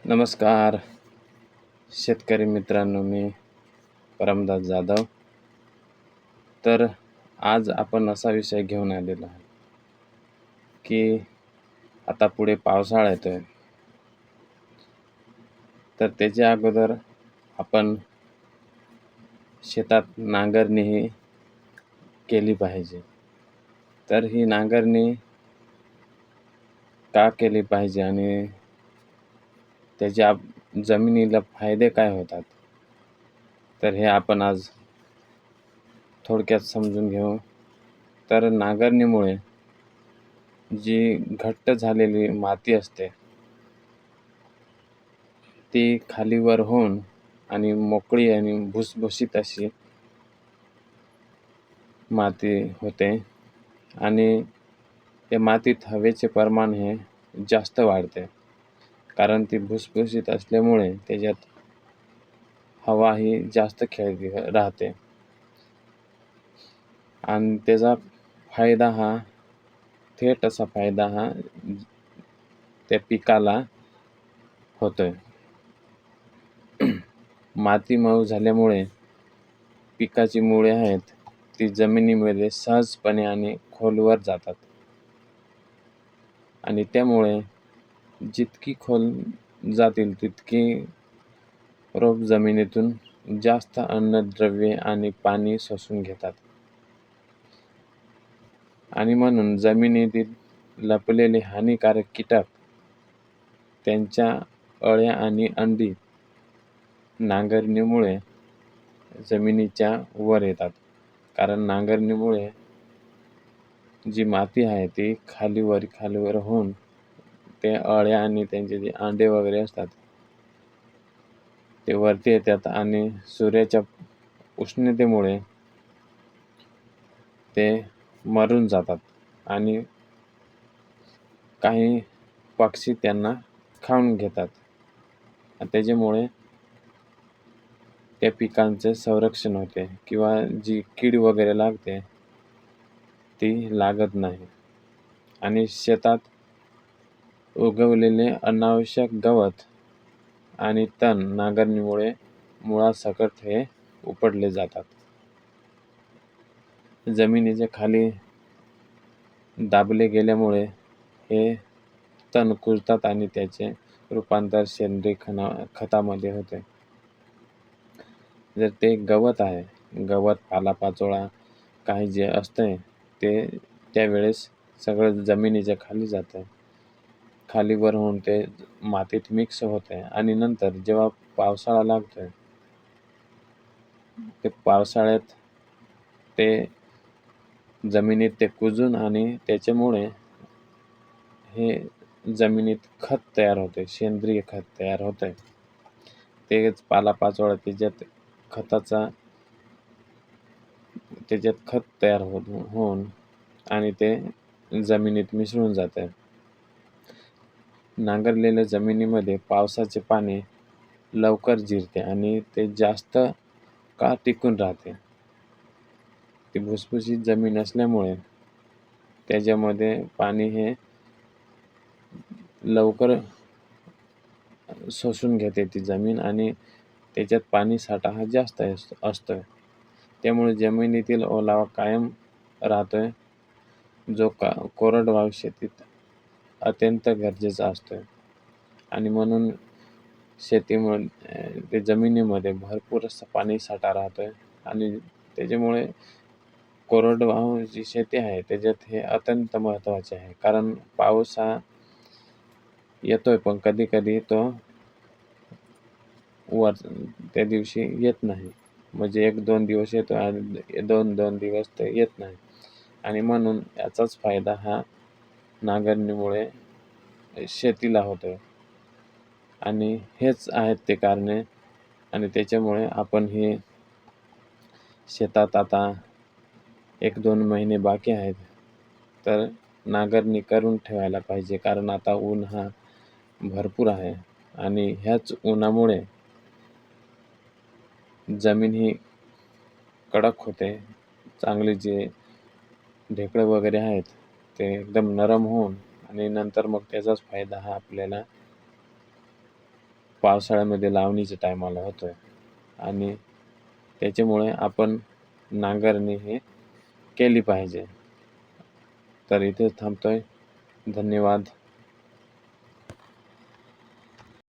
नमस्कार शेतकरी मित्रांनो, मी परमदास जाधव. तर आज आपण असा विषय घेऊन आलेलो आहे की आता पुढे पावसाळा येतोय, तर त्याच्या अगोदर आपण शेतात नांगरणी ही केली पाहिजे. तर ही नांगरणी का केली पाहिजे आणि त्याच्या जमिनीला फायदे काय होतात, तर हे आपण आज थोडक्यात समजून घेऊ. तर नांगरणीमुळे जी घट्ट झालेली माती असते ती खालीवर होऊन आणि मोकळी आणि भुसभुशीत अशी माती होते आणि त्या मातीत हवेचे प्रमाण हे जास्त वाढते, कारण ती भुसभुशीत असल्यामुळे त्याच्यात हवा ही जास्त खेळती राहते आणि त्याचा फायदा हा थेट असा फायदा हा त्या पिकाला होतोय. माती मऊ झाल्यामुळे पिकाची मुळे आहेत ती जमिनीमध्ये सहजपणे आणि खोलवर जातात आणि त्यामुळे जितकी खोल जातील तितकी रोप जमिनीतून जास्त अन्नद्रव्ये आणि पाणी शोषून घेतात आणि म्हणून जमिनीतील लपलेले हानिकारक कीटक त्यांच्या अळ्या आणि अंडी नांगरणीमुळे जमिनीच्या वर येतात, कारण नांगरणीमुळे जी माती आहे ती खालीवर होऊन ते अळ्या आणि त्यांचे जे अंडे वगैरे असतात ते वरती येतात आणि सूर्याच्या उष्णतेमुळे ते मरून जातात आणि काही पक्षी त्यांना खाऊन घेतात. त्याच्यामुळे त्या पिकांचे संरक्षण होते किंवा जी कीड वगैरे लागते ती लागत नाही आणि शेतात उगवलेले अनावश्यक गवत आणि तण नांगरणीमुळे मुळासकट हे उपटले जातात. जमिनीच्या खाली दाबले गेल्यामुळे हे तण कुजतात आणि त्याचे रूपांतर सेंद्रिय खतामध्ये होते. जर ते गवत आहे, गवत, पालापाचोळा काही जे असते ते त्यावेळेस सगळं जमिनीच्या खाली जातं, खालीवर होऊन ते मातीत मिक्स होते आणि नंतर जेव्हा पावसाळा लागतोय ते पावसाळ्यात ते जमिनीत ते कुजून आणि त्याच्यामुळे हे जमिनीत खत तयार होते, सेंद्रिय खत तयार होते. तेच पालापाचोळा त्याच्यात खत तयार होऊन आणि ते जमिनीत मिसळून जाते. नांगरलेल्या जमिनीमध्ये पावसाचे पाणी लवकर जिरते आणि ते जास्त काळ टिकून राहते. ती भुसभुशीत जमीन असल्यामुळे त्याच्यामध्ये पाणी हे लवकर शोषून घेते ती जमीन आणि त्याच्यात पाणी साठा हा जास्त असतोय. त्यामुळे जमिनीतील ओलावा कायम राहतोय, जो कोरडवाहू शेतीत अत्यंत गरजेचा असतोय आणि म्हणून ते जमिनीमध्ये भरपूर असं पाणी साठा राहतोय आणि त्याच्यामुळे कोरडवाहू जी शेती आहे त्याच्यात हे अत्यंत महत्त्वाचे आहे. कारण पाऊस हा येतोय पण कधी कधी तो त्या दिवशी येत नाही, म्हणजे 1-2 दिवस येतो आणि 2-2 दिवस तर येत नाही आणि म्हणून याचाच फायदा हा नांगरणीमुळे शेतीला होतोय आणि हेच आहेत ते कारणे. आणि त्याच्यामुळे आपण हे शेतात आता 1-2 महिने बाकी आहेत तर नांगरणी करून ठेवायला पाहिजे, कारण आता ऊन हा भरपूर आहे आणि ह्याच उन्हामुळे जमीन ही कडक होते. चांगले जे ढेकळं वगैरे आहेत ते एकदम नरम होऊन आणि नंतर मग त्याचाच फायदा हा आपल्याला पावसाळ्यामध्ये लावणीच्या टायमाला होतो आहे आणि त्याच्यामुळे आपण नांगरणी हे केली पाहिजे. तर इथे थांबतो आहे. धन्यवाद.